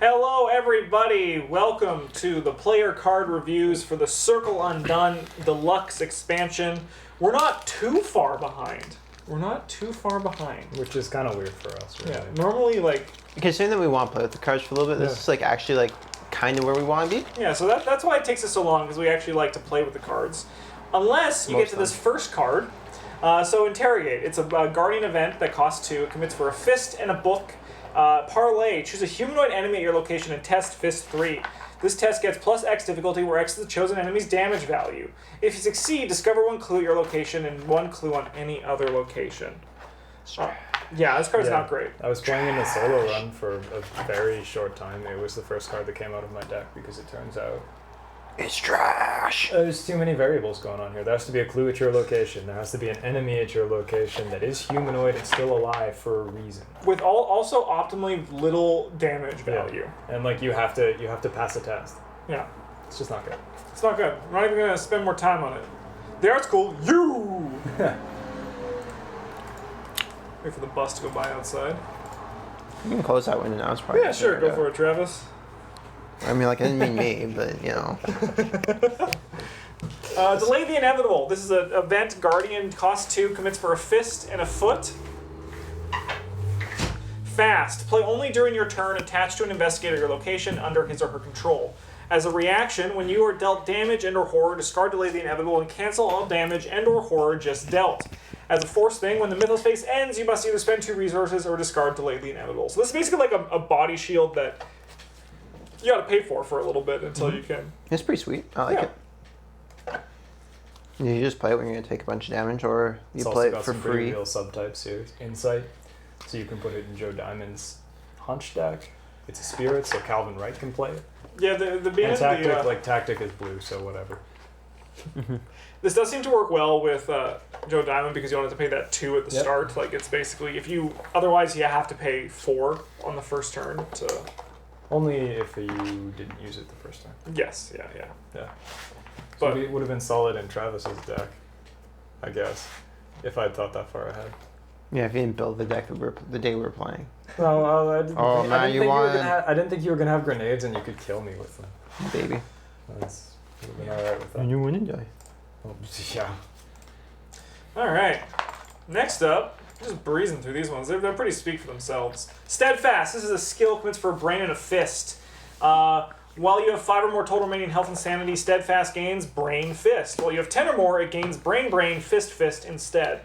Hello everybody, welcome to the player card reviews for the Circle Undone Deluxe expansion. We're not too far behind. Which is kind of weird for us, really. Yeah, normally Considering that we want to play with the cards for a little bit, this is actually kind of where we want to be. Yeah, so that's why it takes us so long, because we actually like to play with the cards. Unless you get to this first card. So Interrogate, it's a Guardian event that costs 2. It commits for a fist and a book. Parlay, choose a humanoid enemy at your location and test Fist 3. This test gets plus X difficulty, where X is the chosen enemy's damage value. If you succeed, discover 1 clue at your location and 1 clue on any other location. Yeah, this card's not great. I was playing in a solo run for a very short time. It was the first card that came out of my deck because it turns out It's trash. there's too many variables going on here. There has to be a clue at your location. There has to be an enemy at your location that is humanoid and still alive for a reason. With also optimally little damage value. Yeah. And you have to pass a test. Yeah. It's just not good. It's not good. I'm not even going to spend more time on it. The art's cool. You! Wait for the bus to go by outside. You can close that window now. It's probably Yeah, sure. Go for it, Travis. I mean, I didn't mean me, but you know. Delay the Inevitable. This is an event. Guardian costs 2, commits for a fist and a foot. Fast. Play only during your turn, attached to an investigator at your location under his or her control. As a reaction, when you are dealt damage and/or horror, discard Delay the Inevitable and cancel all damage and/or horror just dealt. As a force thing, when the Mythos phase ends, you must either spend 2 resources or discard Delay the Inevitable. So this is basically like a body shield that you gotta pay for a little bit until you can. It's pretty sweet. I like it. You just play it when you're going to take a bunch of damage, or you play it for free. It's also got some pretty real subtypes here. Insight, so you can put it in Joe Diamond's Hunch deck. It's a spirit, so Calvin Wright can play it. Yeah, and tactic, tactic is blue, so whatever. This does seem to work well with Joe Diamond because you don't have to pay that 2 at the start. It's basically otherwise you have to pay 4 on the first turn to. Only if you didn't use it the first time. Yes, yeah. But it would have been solid in Travis's deck, I guess, if I'd thought that far ahead. Yeah, if you didn't build the deck the day we were playing. No, I didn't think you were gonna have grenades and you could kill me with them. Baby. That's would have been alright with that. And you wouldn't die. Oh, yeah. Alright. Next up, just breezing through these ones. They're pretty speak for themselves. Steadfast. This is a skill commits for a brain and a fist. While you have 5 or more total remaining health and sanity, Steadfast gains Brain Fist. While you have 10 or more, it gains Brain, Fist instead.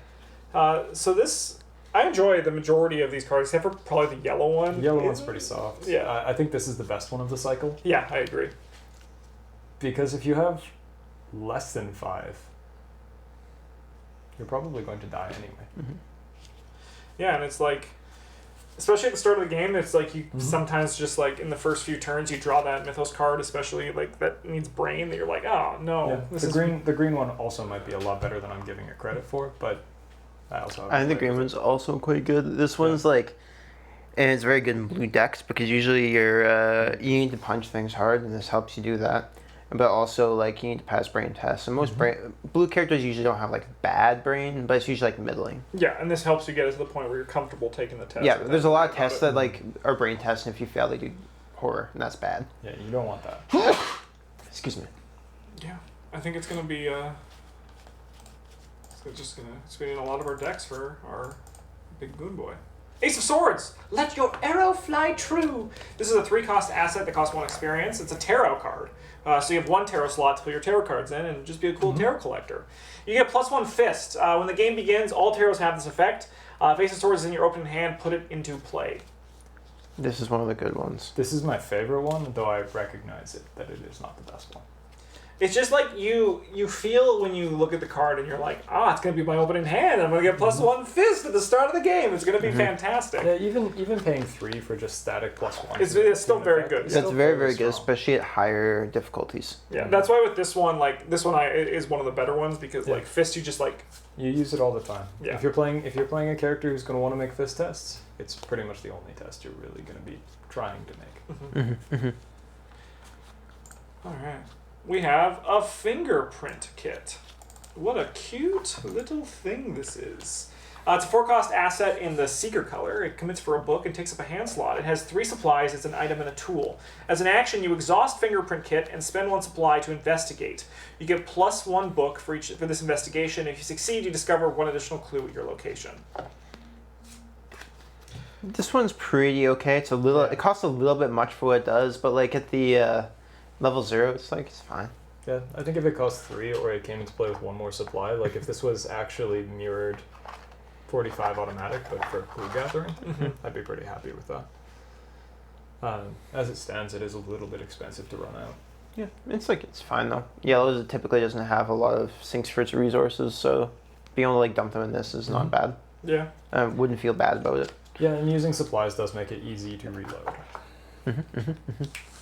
So this, I enjoy the majority of these cards, except for probably the yellow one. The yellow one's pretty soft. Yeah. I think this is the best one of the cycle. Yeah, I agree. Because if you have less than 5, you're probably going to die anyway. Mm-hmm. Yeah, and it's especially at the start of the game, it's you sometimes just in the first few turns you draw that Mythos card, especially that needs brain, that you're oh no. Yeah. The green one also might be a lot better than I'm giving it credit for, but I think the green one's also quite good. This one's and it's very good in blue decks because usually you need to punch things hard, and this helps you do that. But also you need to pass brain tests. And most blue characters usually don't have bad brain, but it's usually middling. Yeah, and this helps you get to the point where you're comfortable taking the test. Yeah, there's a lot of tests that are brain tests, and if you fail, they do horror, and that's bad. Yeah, you don't want that. Excuse me. Yeah, I think it's gonna be it's gonna be in a lot of our decks for our big goon boy. Ace of Swords! Let your arrow fly true! This is a 3-cost asset that costs 1 experience. It's a tarot card. So you have 1 tarot slot to put your tarot cards in and just be a cool tarot collector. You get +1 fist. When the game begins, all tarots have this effect. If Ace of Swords is in your opening hand, put it into play. This is one of the good ones. This is my favorite one, though I recognize that it is not the best one. It's just you feel when you look at the card and you're it's going to be my opening hand. I'm going to get +1 fist at the start of the game. It's going to be fantastic. Yeah, even paying 3 for just static +1. It's still very good. That's very, very good, especially at higher difficulties. Yeah, that's why with this one, is one of the better ones because fist you just you use it all the time. Yeah. If you're playing a character who's going to want to make fist tests, it's pretty much the only test you're really going to be trying to make. All right. We have a fingerprint kit. What a cute little thing this is. It's a 4-cost asset in the Seeker color. It commits for a book and takes up a hand slot. It has 3 supplies. It's an item and a tool. As an action, you exhaust Fingerprint Kit and spend 1 supply to investigate. You get +1 book for this investigation. If you succeed, you discover 1 additional clue at your location. This one's pretty okay. It's a little. It costs a little bit much for what it does, but like at the level 0, it's fine. Yeah, I think if it cost 3 or it came into play with 1 more supply, like if this was actually mirrored 45 automatic, but for clue gathering, I'd be pretty happy with that. As it stands, it is a little bit expensive to run out. Yeah, it's fine though. Yellow typically doesn't have a lot of sinks for its resources, so being able to dump them in this is not bad. Yeah. I wouldn't feel bad about it. Yeah, and using supplies does make it easy to reload.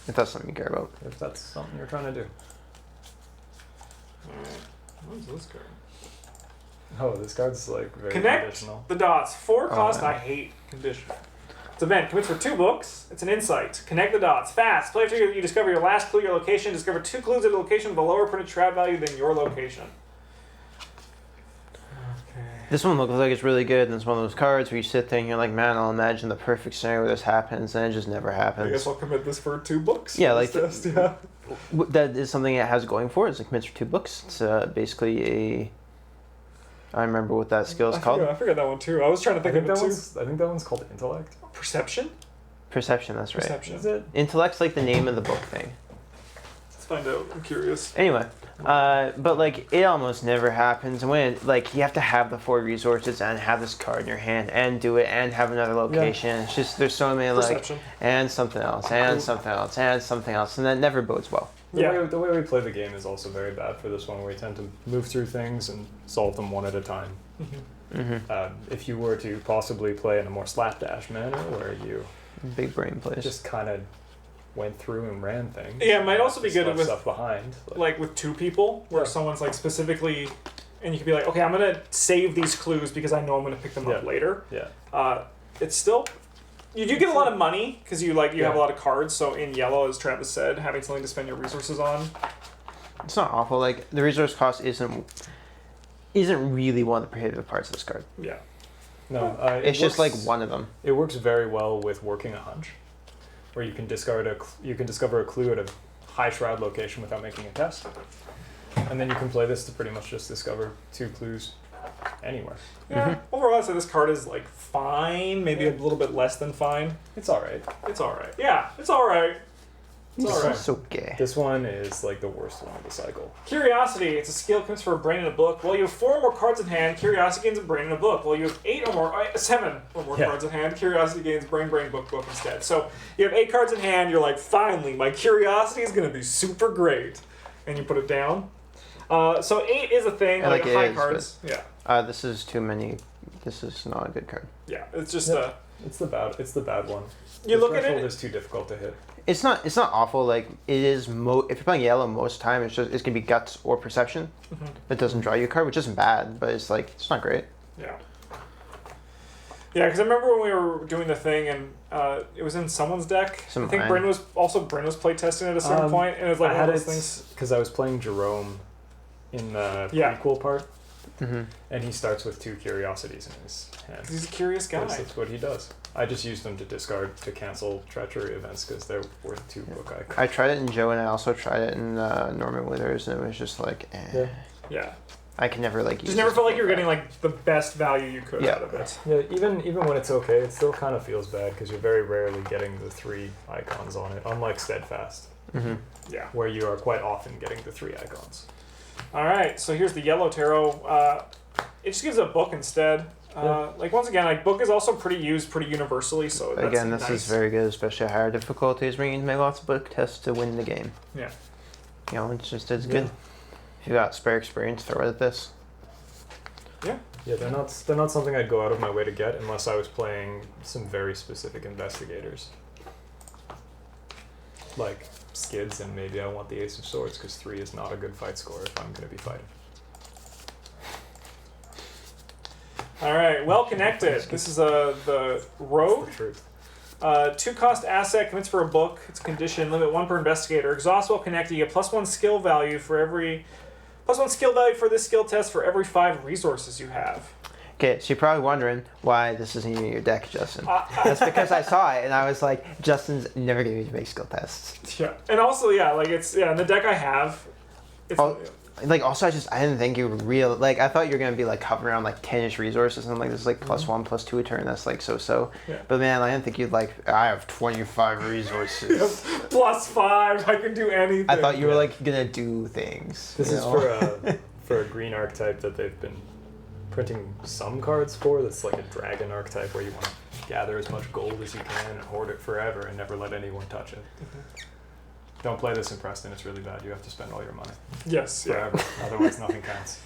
If that's something you care about. If that's something you're trying to do. What is this card? Oh, this card's very Connect conditional. the dots. 4 cost. man. I hate conditional. It's an event. Commits for 2 books. It's an insight. Connect the dots. Fast. Play after you discover your last clue, your location. Discover 2 clues at a location with a lower printed shroud value than your location. Okay. This one looks like it's really good, and it's one of those cards where you sit there and you're like, man, I'll imagine the perfect scenario where this happens, and it just never I happens. guess I'll commit this for 2 books. Yeah, for like this test. Yeah. That is something it has going for it. It commits for 2 books. It's basically a... I remember what that skill is called. I forgot that one too. I was trying to think of it too. I think that one's called Intellect. Perception? Perception, that's right. Perception. Is it? Intellect's like the name of the book thing. Let's find out. I'm curious. Anyway, but like it almost never happens. And when you have to have the 4 resources and have this card in your hand and do it and have another location. Yeah. It's just there's so many Perception. and something else and something else and something else, and that never bodes well. The way we play the game is also very bad for this one, where we tend to move through things and solve them one at a time. If you were to possibly play in a more slapdash manner, where you big brain plays, just kind of went through and ran things. Yeah, it might also be good with stuff behind, like with 2 people, where someone's specifically, and you could be like, okay, I'm gonna save these clues because I know I'm gonna pick them up later. Yeah. It's still. You do get a lot of money because you have a lot of cards. So in yellow, as Travis said, having something to spend your resources on. It's not awful. Like the resource cost isn't really one of the prohibitive parts of this card. Yeah. No, it's just like one of them. It works very well with working a hunch, where you can discover a clue at a high shroud location without making a test, and then you can play this to pretty much just discover 2 clues anywhere. Yeah. Overall, I'd say this card is fine, maybe a little bit less than fine. It's all right. It's all right. Yeah, it's all right. It's all right. It's okay. This one is the worst one of the cycle. Curiosity. It's a skill comes for a brain in a book. While you have 4 or more cards in hand, Curiosity gains a brain in a book. While you have 7 or more cards in hand, Curiosity gains brain, book instead. So you have 8 cards in hand. You're like, finally, my Curiosity is going to be super great, and you put it down. So 8 is a thing. High cards. Yeah. This is too many. This is not a good card. Yeah, it's just It's the bad one. You look at threshold it. is too difficult to hit. It's not awful. Like it is. If you're playing yellow most of the time, it's gonna be guts or perception. It doesn't draw you a card, which isn't bad, but it's it's not great. Yeah. Yeah, because I remember when we were doing the thing and it was in someone's deck. I think Bryn was playtesting at a certain point, and it was I had one of those things. Because I was playing Jerome in the prequel part, and he starts with 2 curiosities in his hand. He's a curious guy. That's what he does. I just used them to discard to cancel treachery events because they're worth 2 book icons. I tried it in Joe, and I also tried it in Norman Withers, and it was just Yeah. I can never Just never felt like you were getting the best value you could out of it. Yeah, even when it's okay, it still kind of feels bad because you're very rarely getting the 3 icons on it, unlike Steadfast. Yeah. Where you are quite often getting the 3 icons. All right, so here's the yellow tarot. It just gives a book instead. Once again, book is also used pretty universally. So that's again, this nice. is very good, especially at higher difficulties where you need to make lots of book tests to win the game. Yeah. It's good. If you got spare experience, throw it at this. Yeah. Yeah, they're not something I'd go out of my way to get unless I was playing some very specific investigators. Like Skids, and maybe I want the Ace of Swords because 3 is not a good fight score if I'm going to be fighting. All right, well connected. This is the Rogue. That's the truth. 2-cost asset commits for a book. It's a condition. Limit 1 per investigator. Exhaust while connected. You get +1 skill value for every +1 skill value for this skill test for every 5 resources you have. Okay, so you're probably wondering why this isn't in your deck, Justin. That's because I saw it and I was like, Justin's never going to make skill tests. Yeah, and also like it's in the deck I have. It's, Also, I didn't think you were real. Like, I thought you were gonna be like hovering around like 10ish resources and like this is like +1, +2 a turn. That's like so. Yeah. But man, I didn't think you'd like. I have 25 resources. +5. I can do anything. I thought you were like gonna do things. This is for a green archetype that they've been printing some cards for. That's like a dragon archetype where you want to gather as much gold as you can and hoard it forever and never let anyone touch it. Don't play this in Preston, it's really bad. You have to spend all your money. Yes, forever. Otherwise nothing counts.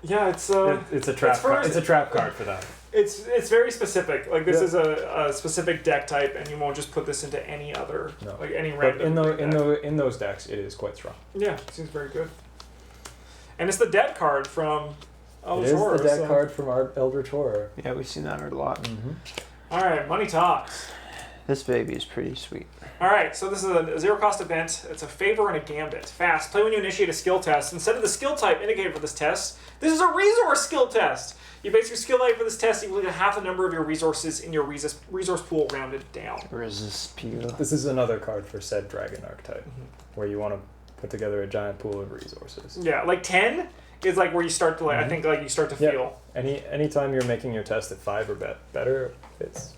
Yeah, it's a trap it's a trap card for that. It's very specific. Like this is a specific deck type, and you won't just put this into any other like any random. But in those decks, it is quite strong. Yeah, it seems very good. And it's the debt card from Eldritch Horror. It is the deck card from our Eldritch Horror. Yeah, we've seen that a lot. Mm-hmm. All right, money talks. This baby is pretty sweet. All right, so this is a zero-cost event. It's a favor and a gambit. Fast. Play when you initiate a skill test. Instead of the skill type indicated for this test, this is a resource skill test. You base your skill type for this test equal to half the number of your resources in your resource pool rounded down. Resist pure. This is another card for said dragon archetype, where you want to put together a giant pool of resources. Yeah, like 10 is like where you start to I think like you start to feel. Anytime you're making your test at 5 or better, it's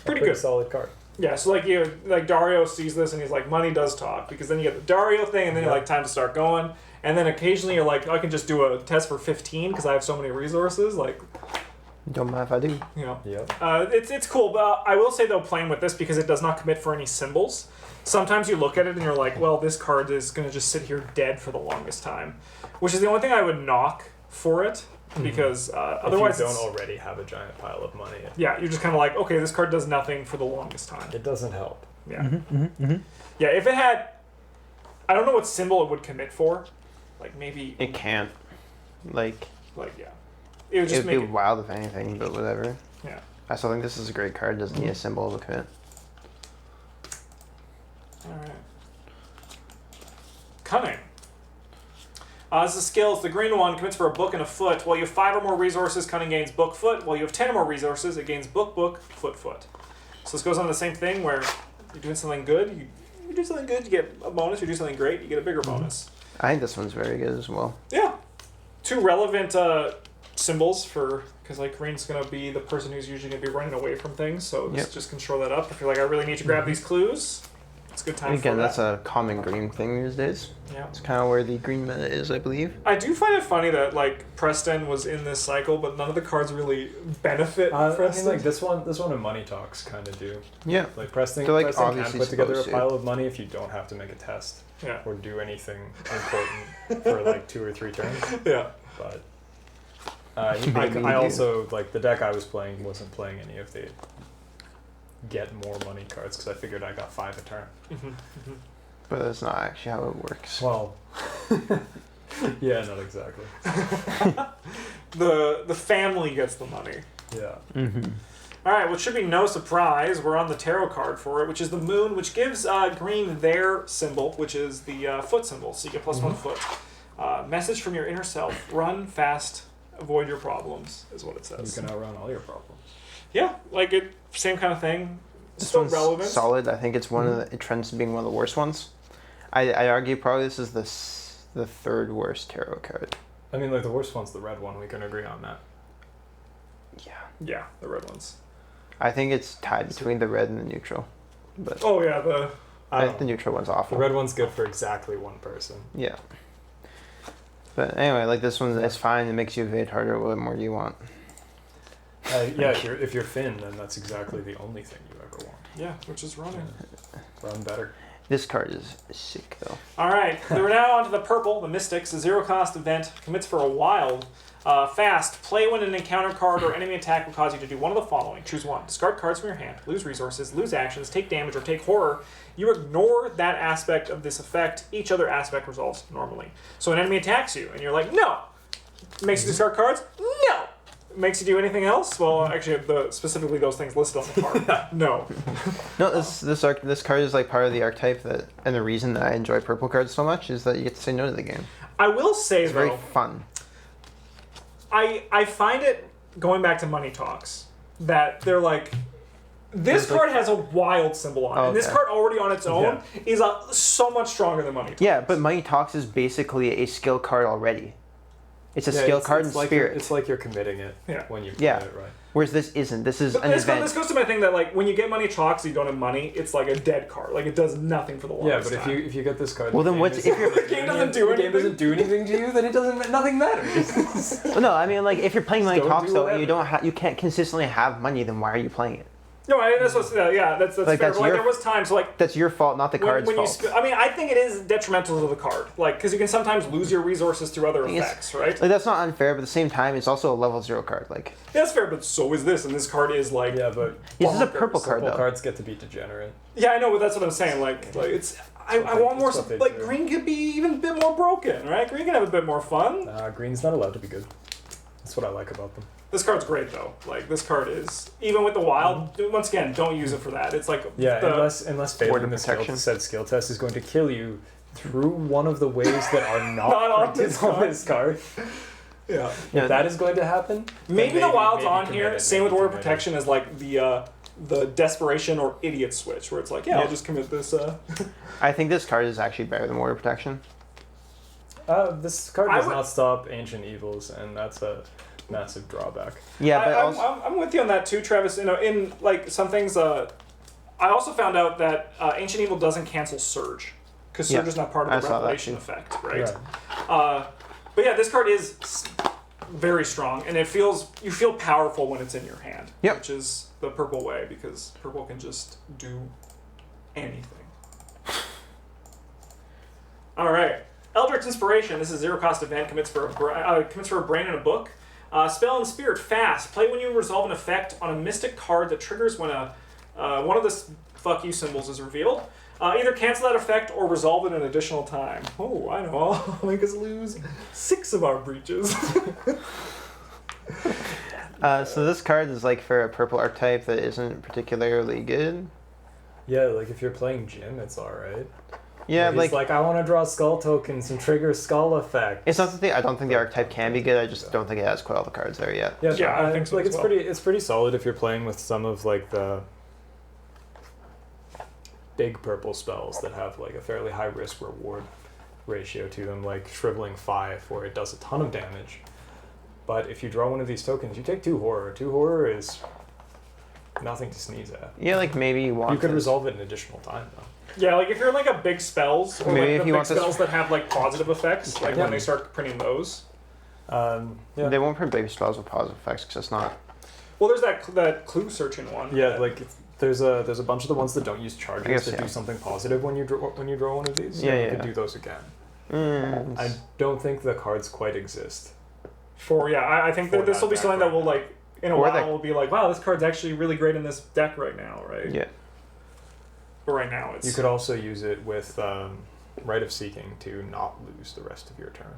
pretty a good solid card. Yeah, so like Dario sees this and he's like, money does talk, because then you get the Dario thing and then you're like, time to start going, and then occasionally you're like, I can just do a test for 15 because I have so many resources, like. Don't mind if I do. You know. Yeah. It's cool, but I will say though, playing with this because it does not commit for any symbols. Sometimes you look at it and you're like, well, this card is gonna just sit here dead for the longest time, which is the only thing I would knock for it. Because otherwise, if you don't already have a giant pile of money, yeah, you're just kind of like, okay, this card does nothing for the longest time. It doesn't help. Yeah, yeah. If it had, I don't know what symbol it would commit for, like maybe it can't, like yeah, it would just be wild if anything, but whatever. Yeah, I still think this is a great card. Doesn't need a symbol to commit. All right, cunning. This is skills. The green one commits for a book and a foot. While you have 5 or more resources, cunning gains book, foot. While you have 10 or more resources, it gains book, foot, foot. So this goes on the same thing where you're doing something good, you do something good, you get a bonus. You do something great, you get a bigger bonus. I think this one's very good as well. Yeah. 2 relevant symbols because like green's going to be the person who's usually going to be running away from things, so just control that up. If you're like, I really need to grab these clues, it's a good time for that. Again, that's a common green thing these days. Yeah. It's kind of where the green meta is, I believe. I do find it funny that like Preston was in this cycle, but none of the cards really benefit Preston. I mean, like this one and Money Talks kind of do. Yeah. Like Preston like can put together a pile of money if you don't have to make a test or do anything important for like 2 or 3 turns. Yeah. But I also, like, the deck I was playing wasn't playing any of the get more money cards because I figured I got 5 a turn. But that's not actually how it works. Well, yeah, not exactly. The family gets the money. Yeah. All right, well, it should be no surprise. We're on the tarot card for it, which is the moon, which gives green their symbol, which is the foot symbol. So you get +1 foot. Message from your inner self: run fast, avoid your problems, is what it says. You can outrun all your problems. Yeah, like it, same kind of thing. This Still one's relevant. Solid. I think it's one of the, it trends to being one of the worst ones. I argue probably this is the 3rd worst tarot card. I mean, like, the worst one's the red one. We can agree on that. Yeah. Yeah, the red ones. I think it's tied between the red and the neutral. But oh yeah, I think the neutral one's awful. The red one's good for exactly one person. Yeah. But anyway, like this one is fine. It makes you evade harder. What more do you want? Yeah, if you're Finn, then that's exactly the only thing you ever want. Yeah, which is running. Run better. This card is sick though. All right, we're now onto the purple, the Mystics, a 0-cost event, commits for a wild. Fast, play when an encounter card or enemy attack will cause you to do one of the following. Choose one. Discard cards from your hand, lose resources, lose actions, take damage, or take horror. You ignore that aspect of this effect. Each other aspect resolves normally. So an enemy attacks you, and you're like, no! Makes you discard cards? No! Makes you do anything else? Well, actually, specifically those things listed on the card. No. No, this card is like part of the archetype that, and the reason that I enjoy purple cards so much is that you get to say no to the game. I will say, it's though, very fun. I find it, going back to Money Talks, that they're like, this card has a wild symbol on it, and this card already on its own is so much stronger than Money Talks. Yeah, but Money Talks is basically a skill card already. It's a skill card in like spirit. It's like you're committing it when you play it, right? Whereas this isn't. This is an event. This goes to my thing that, like, when you get Money Talks, you don't have money. It's like a dead card. Like, it does nothing for the longest time. Yeah, but if you get this card, well, then what's if the game doesn't do anything? The game doesn't do anything to you, then nothing matters. Well, no, I mean, like, if you're playing Money Talks though, and you can't consistently have money, then why are you playing it? No, that's what's that's like, fair. that's Like, there was times like that's your fault, not the card's fault. I mean, I think it is detrimental to the card, like, because you can sometimes lose your resources through other effects, right? Like, that's not unfair, but at the same time, it's also a level 0 card. Like, yeah, that's fair, but so is this, and this card is like but this is a purple card though. Purple cards get to be degenerate. Yeah, I know, but that's what I'm saying. Like it's I want more. Like, green could be even a bit more broken, right? Green can have a bit more fun. Green's not allowed to be good. That's what I like about them. This card's great though. Like, this card is, even with the wild. Once again, don't use it for that. It's like unless failing the said skill test is going to kill you through one of the ways that are not printed on this card. Yeah. If that is going to happen, maybe the wild's on here. Same with Ward of Protection as like the desperation or idiot switch, where it's like, I'll just commit this. I think this card is actually better than Ward of Protection. This card does not stop Ancient Evils, and that's a massive drawback. Yeah, but I'm with you on that too, Travis. You know, in like some things, I also found out that Ancient Evil doesn't cancel Surge, because Surge is not part of the Revelation effect, right? But yeah, this card is very strong, and you feel powerful when it's in your hand, which is the purple way, because purple can just do anything. All right. Eldritch Inspiration. This is a 0-cost event. Commits for a brain and a book. Spell and Spirit. Fast. Play when you resolve an effect on a mystic card that triggers when one of the fuck you symbols is revealed. Either cancel that effect or resolve it an additional time. Oh, I know. I'll make us lose 6 of our breaches. So this card is like for a purple archetype that isn't particularly good. Yeah, like if you're playing Jim, it's alright. Yeah, he's like, I want to draw skull tokens and trigger skull effect. It's not the thing. I don't think the archetype can be good. I just don't think it has quite all the cards there yet. Yeah, I think so. Like, it's pretty solid if you're playing with some of like the big purple spells that have like a fairly high risk reward ratio to them, like Shriveling 5, where it does a ton of damage. But if you draw one of these tokens, you take 2 horror. 2 horror is nothing to sneeze at. Yeah, like maybe you want. You could resolve it in additional time though. Yeah, like if you're in like a big spells, or maybe like the big spells that have like positive effects, like when they start printing those. They won't print big spells with positive effects because it's not. Well, there's that clue searching one. Yeah, like there's a bunch of the ones that don't use charges that do something positive when you draw one of these. You could do those again. I don't think the cards quite exist. I think that this will be something that will like in a while we'll be like, wow, this card's actually really great in this deck right now, right? Yeah. But right now it's. You could also use it with Rite of Seeking to not lose the rest of your turn.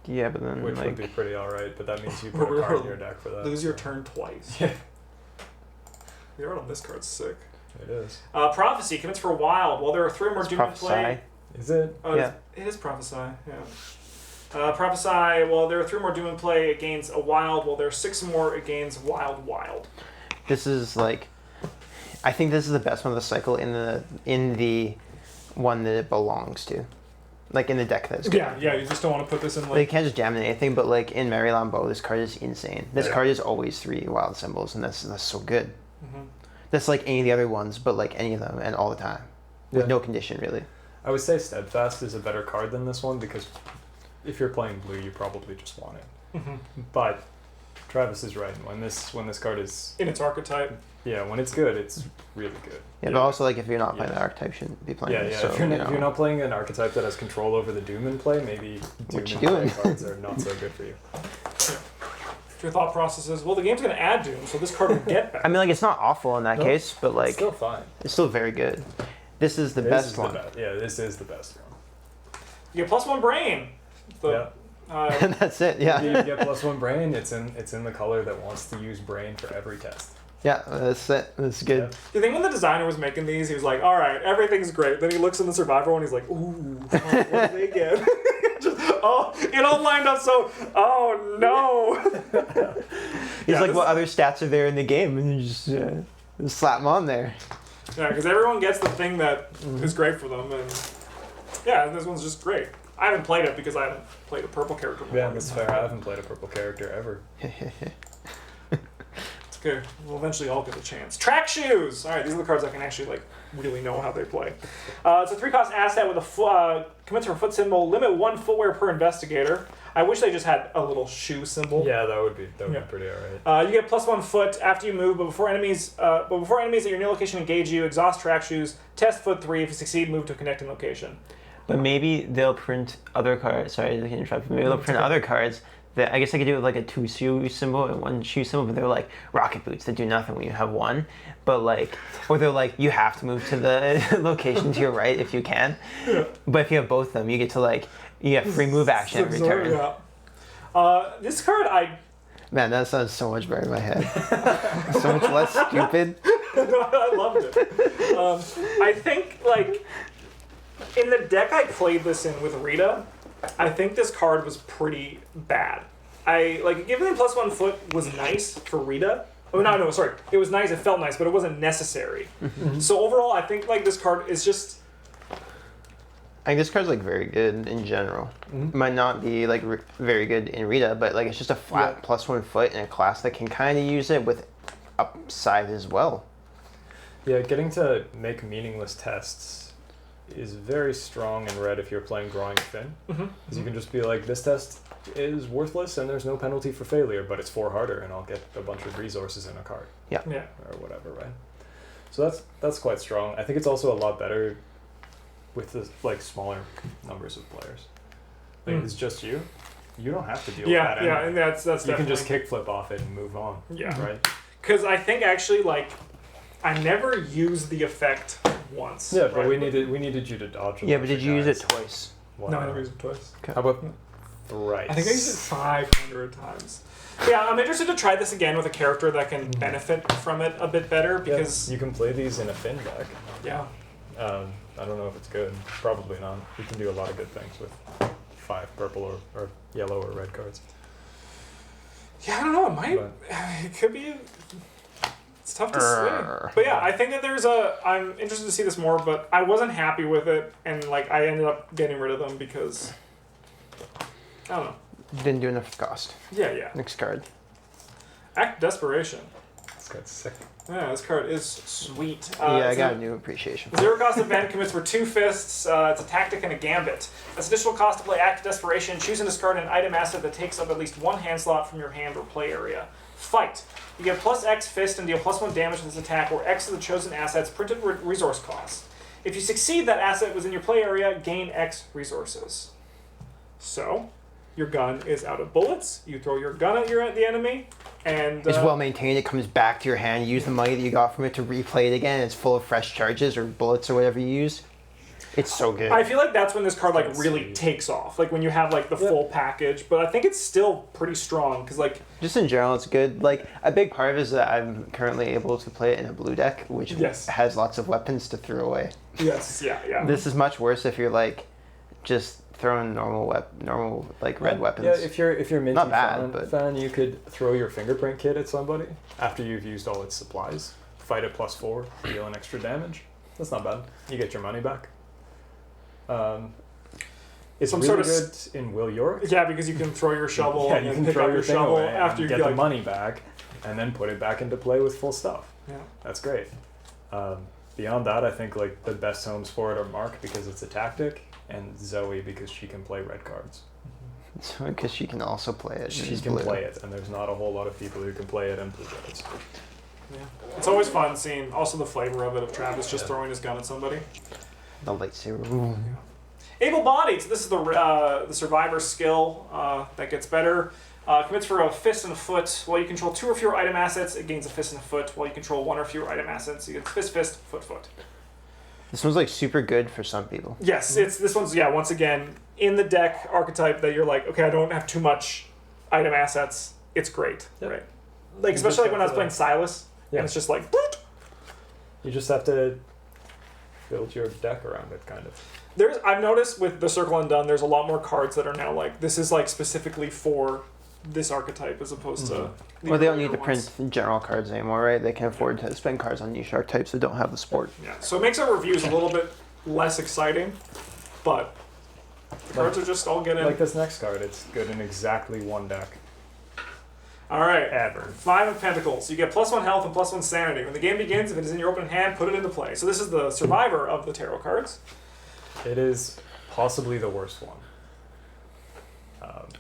Yeah, but then which would be pretty alright, but that means you put a card in your deck for that. Lose your turn twice. Yeah. The art on this card's sick. It is. Prophecy commits for a while. While there are 3 or more doom in play. Is it? Yeah. It is Prophesy, yeah. Prophesy, while there are 3 more doom in play, it gains a wild. While there are 6 more, it gains wild. This is like, I think this is the best one of the cycle in the one that it belongs to, like in the deck that's good. Yeah. You just don't want to put this in like. You can't just jam it in anything, but like in Mary Lambeau, this card is insane. This card is always 3 wild symbols, and that's so good. Mm-hmm. That's like any of the other ones, but like any of them and all the time, with no condition really. I would say Steadfast is a better card than this one because if you're playing blue, you probably just want it. Mm-hmm. But Travis is right. When this card is in its archetype. Yeah, when it's good, it's really good. Yeah, but also like if you're not playing the archetype, you shouldn't be playing it. So, if you're not playing an archetype that has control over the doom in play, maybe doom in play cards are not so good for you. Your thought process is, well, the game's going to add doom, so this card will get better. I mean, like, it's not awful in that case, but like... It's still fine. It's still very good. This is the best one. This is the best one. You get +1 brain. That's it, yeah. You get +1 brain, it's in the color that wants to use brain for every test. Yeah, that's it. That's good. Do you think when the designer was making these, he was like, all right, everything's great. Then he looks in the survivor one, he's like, ooh, what do they get? Just Oh, it all lined up so. Oh no. He's like, what other stats are there in the game? And you just slap them on there. Yeah, because everyone gets the thing that is great for them, and yeah, this one's just great. I haven't played it because I haven't played a purple character before. Yeah, that's fair. I haven't played a purple character ever. It's okay. We'll eventually all get a chance. Track shoes! Alright, these are the cards I can actually, like, really know how they play. It's a 3-cost asset with a commits for foot symbol. Limit 1 footwear per investigator. I wish they just had a little shoe symbol. Yeah, that would be pretty alright. You get +1 foot after you move, but before enemies at your new location engage you, exhaust track shoes, test foot 3. If you succeed, move to a connecting location. But maybe they'll print other cards. Sorry to interrupt. Maybe they'll print other cards that I guess they could do with like a 2 shoe symbol and 1 shoe symbol, but they're like rocket boots that do nothing when you have 1. But like, or they're like, you have to move to the location to your right if you can. Yeah. But if you have both of them, you get to like, you get free move action every turn. Yeah. This card, Man, that sounds so much better in my head. So much less stupid. I loved it. I think like, in the deck I played this in with Rita, I think this card was pretty bad. Giving them +1 foot was nice for Rita. Oh, no, sorry. It was nice, it felt nice, but it wasn't necessary. Mm-hmm. So overall, I think like this card is just... I think this card's like very good in general. Mm-hmm. It might not be like very good in Rita, but like it's just a flat +1 foot in a class that can kind of use it with upside as well. Yeah, getting to make meaningless tests is very strong in red if you're playing Growing Thin. Because you can just be like, this test is worthless and there's no penalty for failure, but it's 4 harder and I'll get a bunch of resources in a card. Yeah. Or whatever, right? So that's quite strong. I think it's also a lot better with the like smaller numbers of players. Like it's just you. You don't have to deal with that. Yeah, and that's you can just kickflip off it and move on. Yeah. Right? Because I think actually like I never used the effect once. Yeah, but we needed you to dodge. Yeah, but did you use it twice? No, I never used it twice. Okay. How about thrice? I think I used it 500 times. Yeah, I'm interested to try this again with a character that can benefit from it a bit better because you can play these in a Finn deck. Yeah. I don't know if it's good. Probably not. You can do a lot of good things with 5 purple or yellow or red cards. Yeah, I don't know. It might. It could be. It's tough to say. But yeah, I think that I'm interested to see this more, but I wasn't happy with it, and like I ended up getting rid of them because I don't know. Didn't do enough cost. Yeah. Next card. Act of Desperation. This card's sick. Yeah, this card is sweet. I got a new appreciation. 0-cost event commits for 2 fists. It's a tactic and a gambit. As additional cost to play Act of Desperation, choose and discard an item asset that takes up at least 1 hand slot from your hand or play area. Fight. You get +X fist and deal +1 damage with this attack, where X is the chosen asset's printed resource cost. If you succeed, that asset was in your play area, gain X resources. So, your gun is out of bullets. You throw your gun at the enemy, and it's well maintained. It comes back to your hand. You use the money that you got from it to replay it again. It's full of fresh charges or bullets or whatever you use. It's so good. I feel like that's when this card like really takes off. Like when you have like the full package, but I think it's still pretty strong because like just in general, it's good. Like a big part of it is that I'm currently able to play it in a blue deck, which has lots of weapons to throw away. Yes, yeah. This is much worse if you're like just throwing normal like red weapons. Yeah, if you're Minty not bad, fan, you could throw your fingerprint kit at somebody after you've used all its supplies. Fight it +4, deal an extra damage. That's not bad. You get your money back. It's some really sort of good in Will York. Yeah, because you can throw your shovel. Yeah, and you then can throw your shovel away after you get the money back, and then put it back into play with full stuff. Yeah, that's great. Beyond that, I think like the best homes for it are Mark because it's a tactic, and Zoe because she can play red cards. So because she can also play it. She can play it, and there's not a whole lot of people who can play it and blue cards. Yeah, it's always fun seeing also the flavor of it of Travis just throwing his gun at somebody. The lightsaber. Ooh. Able-bodied. So this is the survivor skill that gets better. Commits for a fist and a foot. While you control 2 or fewer item assets, it gains a fist and a foot. While you control 1 or fewer item assets, you get fist, foot. This one's like super good for some people. Yes, this one's once again in the deck archetype that you're like, okay, I don't have too much item assets. It's great, right? Like especially like when I was playing Silas, and it's just like. You just have to build your deck around it, kind of. I've noticed with the Circle Undone, there's a lot more cards that are now like, this is like specifically for this archetype as opposed to. Well, they don't need to print general cards anymore, right? They can afford to spend cards on niche archetypes that don't have the support. Yeah, so it makes our reviews a little bit less exciting, but the cards are just all getting. Like this next card, it's good in exactly one deck. All right. Ever. 5 of Pentacles. You get +1 health and +1 sanity. When the game begins, if it is in your open hand, put it into play. So this is the survivor of the tarot cards. It is possibly the worst one.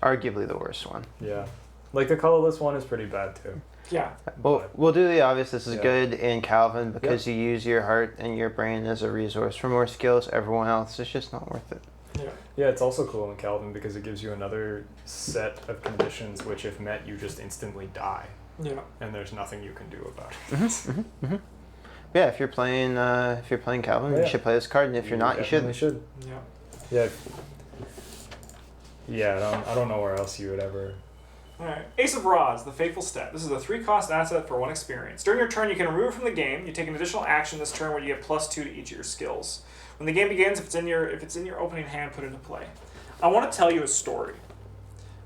Arguably the worst one. Yeah. Like the colorless one is pretty bad too. Yeah. Well, we'll do the obvious. This is Yeah. good in Calvin because you use your heart and your brain as a resource for more skills. Everyone else is just not worth it. Yeah. Yeah, it's also cool in Calvin because it gives you another set of conditions which, if met, you just instantly die, Yeah. and there's nothing you can do about it. Yeah, if you're playing Calvin, Yeah. you should play this card, and if you're not, you definitely shouldn't. should. Yeah. Yeah. Yeah, I don't know where else you would ever. Alright. Ace of Rods, the Fateful Step. This is a 3-cost asset for 1 experience. During your turn, you can remove it from the game. You take an additional action this turn where you get +2 to each of your skills. When the game begins, if it's in your opening hand, put it into play. I want to tell you a story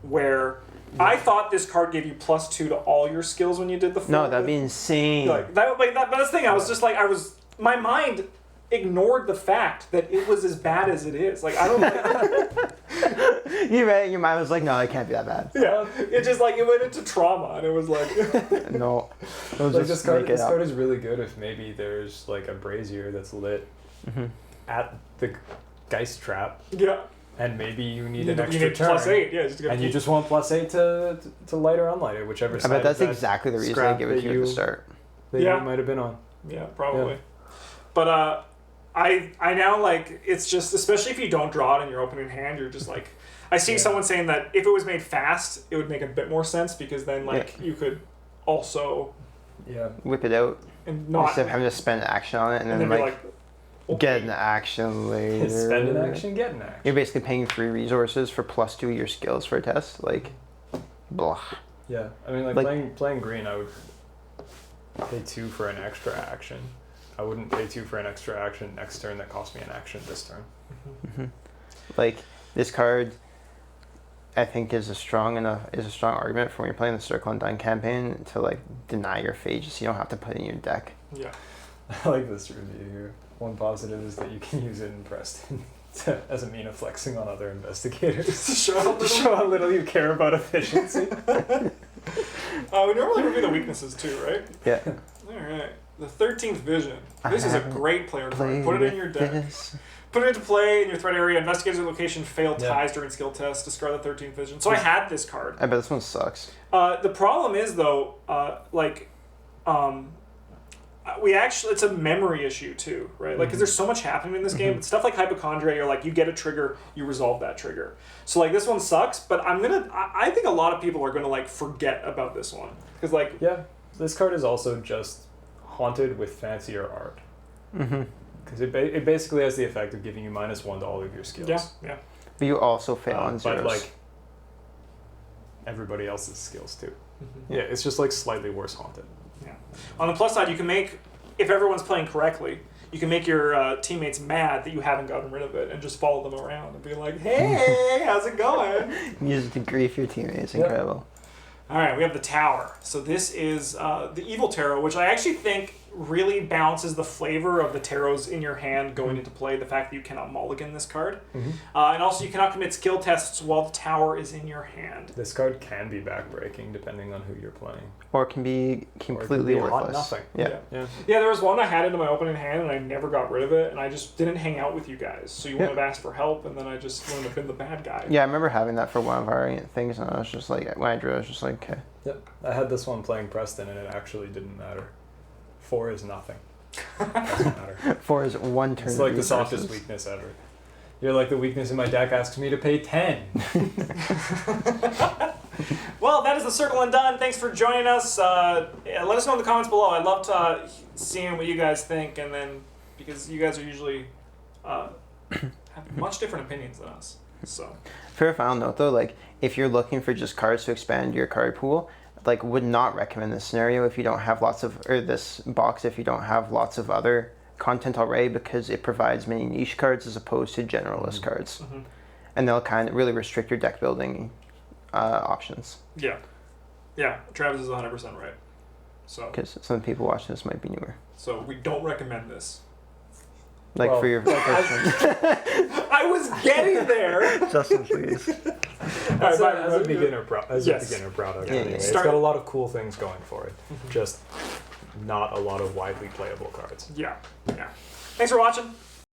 where I thought this card gave you +2 to all your skills when you did the. No, that'd be insane. But that's the thing. I was just like, my mind ignored the fact that it was as bad as it is. Like, I don't like. You read it, your mind was like, no, it can't be that bad. Yeah, it just like it went into trauma, and it was like. No, it'll Like just this card, make it up. card is really good if maybe there's like a brazier that's lit at the Geist Trap, Yeah. and maybe you need You an need extra turn. +8, yeah. Just to get And you just want +8 to light or unlight it, whichever I side. bet that's of that exactly the reason they scrap give it that to you at the start. That Yeah. you might have been on. Yeah, probably. But I now like it's just, especially if you don't draw it in your opening hand, you're just like, I see someone saying that if it was made fast, it would make a bit more sense because then like you could also Yeah. Whip it out and not instead of having to spend action on it and and then then be like like get an action later. Spend an action, get an action. You're basically paying 3 resources for +2 of your skills for a test. Like, blah. Yeah, I mean, like playing green, I would pay 2 for an extra action. I wouldn't pay 2 for an extra action next turn that cost me an action this turn. Like, this card, I think, is a strong argument for when you're playing the Circle Undone campaign to like deny your phages so you don't have to put it in your deck. yeah. I like this review here. One positive is that you can use it in Preston as a mean of flexing on other investigators. To show Show how little you care about efficiency. We normally review the weaknesses too, right? Yeah. All right. The 13th Vision. This is a great player card. Play Put it in with your deck. this. Put it into play in your threat area. Investigators at location fail Yeah. ties during skill tests. Discard the 13th Vision. So I had this card. I bet this one sucks. The problem is though, it's a memory issue too, right? Like, because there's so much happening in this game. Stuff like hypochondria, you're like, you get a trigger, you resolve that trigger. So like, this one sucks, but I think a lot of people are gonna like forget about this one because like, Yeah, this card is also just haunted with fancier art. Because it basically has the effect of giving you -1 to all of your skills. yeah. But you also fail on zeros. But like everybody else's skills too. Yeah, it's just like slightly worse haunted. Yeah. On the plus side, you can make, if everyone's playing correctly, you can make your teammates mad that you haven't gotten rid of it and just follow them around and be like, hey, how's it going? Use it to grief your teammates. Incredible. All right, we have the Tower. So this is the Evil Tarot, which I actually think really balances the flavor of the tarots in your hand going into play, the fact that you cannot mulligan this card. And also you cannot commit skill tests while the Tower is in your hand. This card can be backbreaking depending on who you're playing. Or it can be completely Or it can be hot worthless. nothing. Yeah. Yeah, there was one I had into my opening hand and I never got rid of it, and I just didn't hang out with you guys. So you wouldn't have asked for help, and then I just wouldn't have been the bad guy. Yeah, I remember having that for one of our things, and I was just like, when I drew, I was just like, okay. Yep. I had this one playing Preston and it actually didn't matter. 4 is nothing. Doesn't matter. 4 is 1 turn. It's like the resources. softest weakness ever. You're like, the weakness in my deck asks me to pay 10. Well, that is the Circle Undone. Thanks for joining us. Let us know in the comments below. I'd love to seeing what you guys think, and then because you guys are usually have much different opinions than us. So Fair final note though, like if you're looking for just cards to expand your card pool, like would not recommend this scenario if you don't have lots of, or this box if you don't have lots of other content already because it provides many niche cards as opposed to generalist cards. And they'll kind of really restrict your deck building options. Yeah. Yeah, Travis is 100% right. So, because some people watching this might be newer. So we don't recommend this. Like well, for your first one. I was getting there. Justin, please. As a beginner product, Yeah, anyway. yeah. It's got a lot of cool things going for it. Just not a lot of widely playable cards. Yeah. Thanks for watching.